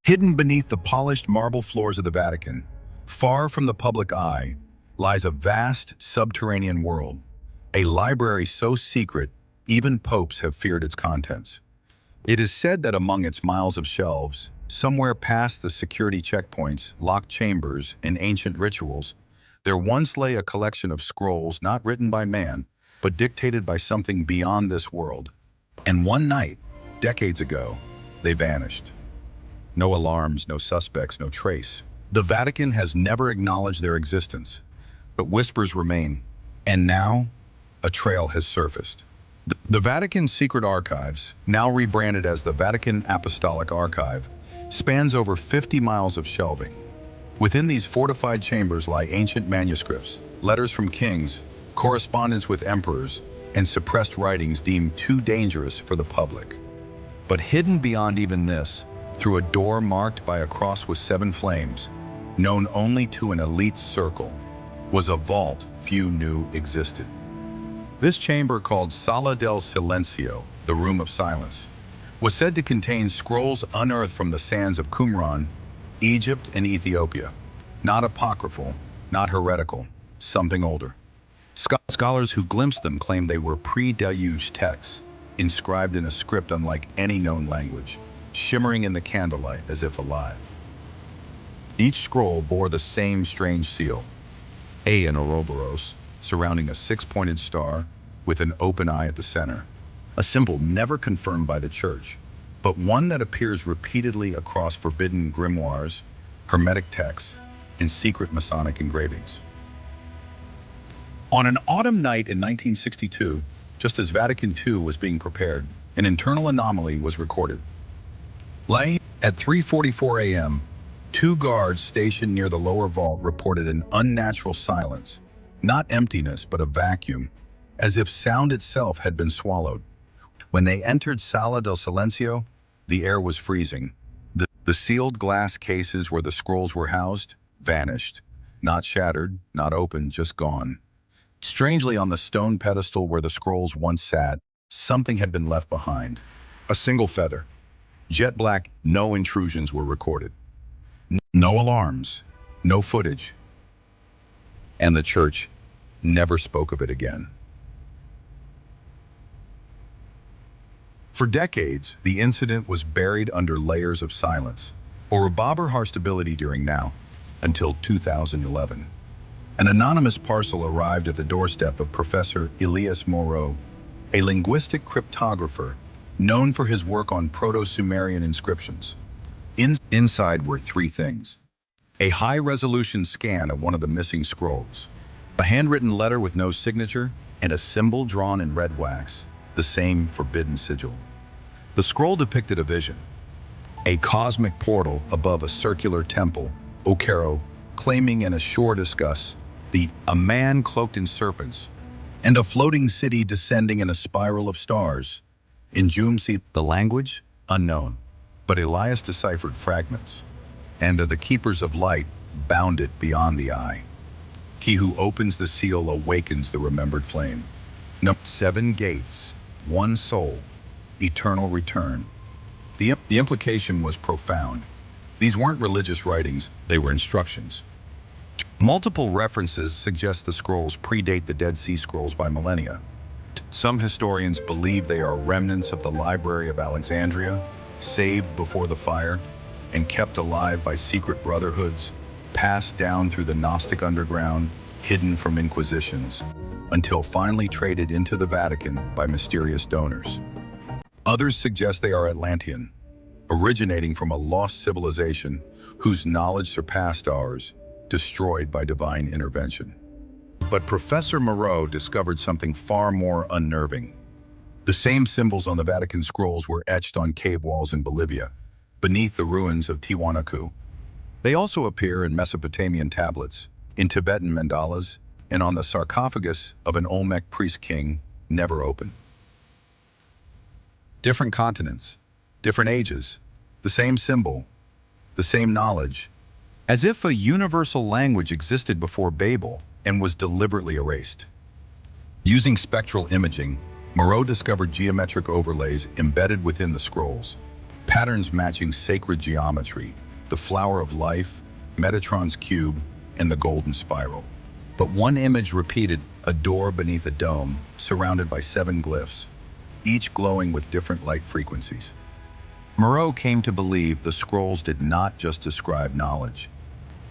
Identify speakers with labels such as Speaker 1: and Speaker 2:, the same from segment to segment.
Speaker 1: Hidden beneath the polished marble floors of the Vatican, far from the public eye, lies a vast subterranean world, a library so secret even popes have feared its contents. It is said that among its miles of shelves, somewhere past the security checkpoints, locked chambers, and ancient rituals, there once lay a collection of scrolls not written by man, but dictated by something beyond this world. And one night, decades ago, they vanished. No alarms, no suspects, no trace. The Vatican has never acknowledged their existence, but whispers remain. And now, a trail has surfaced. The Vatican's secret archives, now rebranded as the Vatican Apostolic Archive, spans over 50 miles of shelving. Within these fortified chambers lie ancient manuscripts, letters from kings, correspondence with emperors, and suppressed writings deemed too dangerous for the public. But hidden beyond even this, through a door marked by a cross with 7 flames, known only to an elite circle, was a vault few knew existed. This chamber, called Sala del Silencio, the Room of Silence, was said to contain scrolls unearthed from the sands of Qumran, Egypt, and Ethiopia. Not apocryphal, not heretical, something older. Scholars who glimpsed them claim they were pre-deluge texts, inscribed in a script unlike any known language, shimmering in the candlelight as if alive. Each scroll bore the same strange seal, A in Ouroboros, surrounding a 6-pointed star with an open eye at the center, a symbol never confirmed by the Church, but one that appears repeatedly across forbidden grimoires, hermetic texts, and secret Masonic engravings. On an autumn night in 1962, just as Vatican II was being prepared, an internal anomaly was recorded. At 3:44 a.m., 2 guards stationed near the lower vault reported an unnatural silence, not emptiness but a vacuum, as if sound itself had been swallowed. When they entered Sala del Silencio, the air was freezing. The sealed glass cases where the scrolls were housed vanished, not shattered, not open, just gone. Strangely, on the stone pedestal where the scrolls once sat, something had been left behind. A single feather. Jet black, no intrusions were recorded. No alarms, no footage. And the Church never spoke of it again. For decades, the incident was buried under layers of silence, or rebarber stability during now, until 2011. An anonymous parcel arrived at the doorstep of Professor Elias Moreau, a linguistic cryptographer known for his work on Proto-Sumerian inscriptions. Inside were 3 things: a high-resolution scan of one of the missing scrolls, a handwritten letter with no signature, and a symbol drawn in red wax, the same forbidden sigil. The scroll depicted a vision, a cosmic portal above a circular temple, Okero, claiming in a shore discuss a man cloaked in serpents, and a floating city descending in a spiral of stars. In Jumsi, the language, unknown, but Elias deciphered fragments, and the keepers of light bound it beyond the eye. He who opens the seal awakens the remembered flame. 7 gates, 1 soul, eternal return. The implication was profound. These weren't religious writings, they were instructions. Multiple references suggest the scrolls predate the Dead Sea Scrolls by millennia. Some historians believe they are remnants of the Library of Alexandria, saved before the fire, and kept alive by secret brotherhoods, passed down through the Gnostic underground, hidden from inquisitions, until finally traded into the Vatican by mysterious donors. Others suggest they are Atlantean, originating from a lost civilization whose knowledge surpassed ours, destroyed by divine intervention. But Professor Moreau discovered something far more unnerving. The same symbols on the Vatican scrolls were etched on cave walls in Bolivia, beneath the ruins of Tiwanaku. They also appear in Mesopotamian tablets, in Tibetan mandalas, and on the sarcophagus of an Olmec priest king, never opened. Different continents, different ages, the same symbol, the same knowledge, as if a universal language existed before Babel and was deliberately erased. Using spectral imaging, Moreau discovered geometric overlays embedded within the scrolls, patterns matching sacred geometry, the flower of life, Metatron's cube, and the golden spiral. But one image repeated, a door beneath a dome, surrounded by 7 glyphs, each glowing with different light frequencies. Moreau came to believe the scrolls did not just describe knowledge.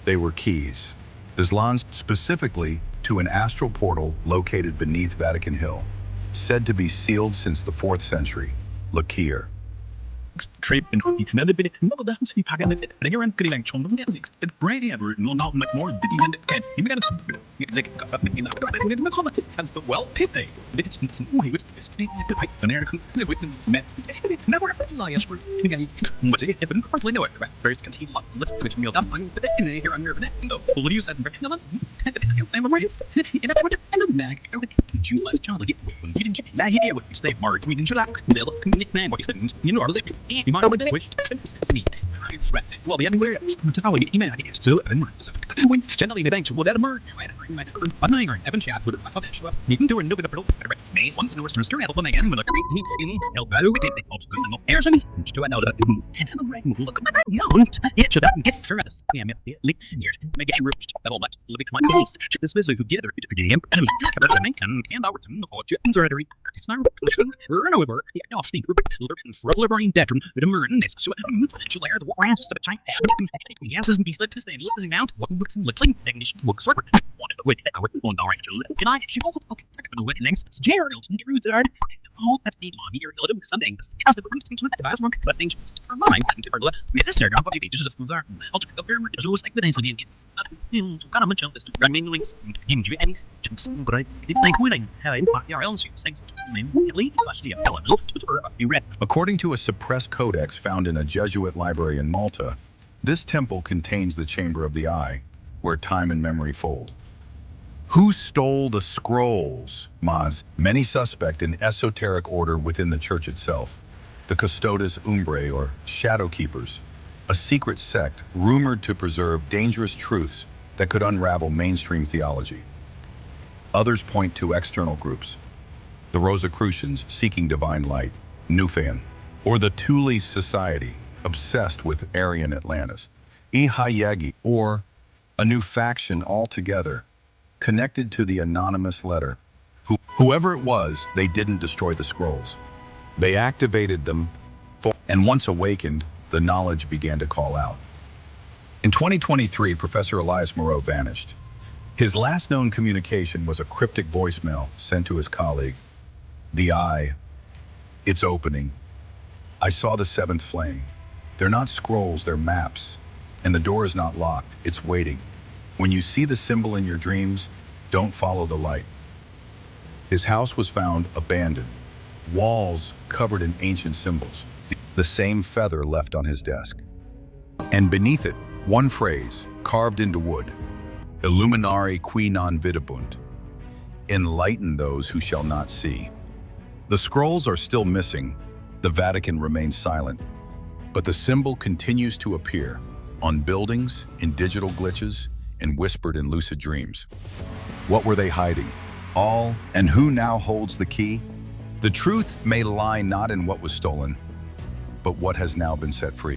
Speaker 1: They were keys, Islans specifically to an astral portal located beneath Vatican Hill, said to be sealed since the 4th century, Lakir.
Speaker 2: Trip and another bit of the house pack and the around getting chum of music. The brave ever no not much more than the can. You began to take in the comment as the well pity. It's way with this the pipe an air with the mets. Never fertilize for again. What's it happen? Partly know it. There's continue let's switch me up. I'm here on your neck. Will you said no. I'm right. In a mag. You less John like you didn't now here with stay March. We didn't you like the nickname what you know you might have wished sneak. Well, the everywhere to follow you email so when generally the banks will that emerge. I'm not even chat with a show up. You can do a new bit of product. May once in a restaurant help them again with a help out with it. Also, airs me to another. Look, it should get for us. Yeah, make it roached. That'll let live my balls. This visit who get him. And our team of chickens are it's not run over. No, Steve, for brain detriment. The Merton is so Chulair the Warrants of a time. Yes, isn't be slipped to stay losing out. What books and littling technician books are one is the wit our one all right. Can I she also the wit next Gerald and Roots are all that's the mommy or little something. As the brings to the work, but things are mine and her Mrs. Sir, I'm probably just a there. I'll take up here just like the days of the Indians. Got a bunch of this to run links in any chunks, but I think winning. How your own things.
Speaker 1: According to a suppressed codex found in a Jesuit library in Malta, this temple contains the Chamber of the Eye, where time and memory fold. Who stole the scrolls? Many suspect in esoteric order within the church itself. The Custodes Umbrae, or Shadow Keepers, a secret sect rumored to preserve dangerous truths that could unravel mainstream theology. Others point to external groups, the Rosicrucians seeking divine light, Newfan, or the Thule Society, obsessed with Aryan Atlantis, Ihayagi, or a new faction altogether, connected to the anonymous letter. Whoever it was, they didn't destroy the scrolls. They activated them, and once awakened, the knowledge began to call out. In 2023, Professor Elias Moreau vanished. His last known communication was a cryptic voicemail sent to his colleague. The eye, it's opening. I saw the 7th flame. They're not scrolls, they're maps. And the door is not locked, it's waiting. When you see the symbol in your dreams, don't follow the light. His house was found abandoned, walls covered in ancient symbols, the same feather left on his desk. And beneath it, one phrase, carved into wood, Illuminare qui non videbunt, enlighten those who shall not see. The scrolls are still missing, the Vatican remains silent, but the symbol continues to appear on buildings, in digital glitches, and whispered in lucid dreams. What were they hiding? All, and who now holds the key? The truth may lie not in what was stolen, but what has now been set free.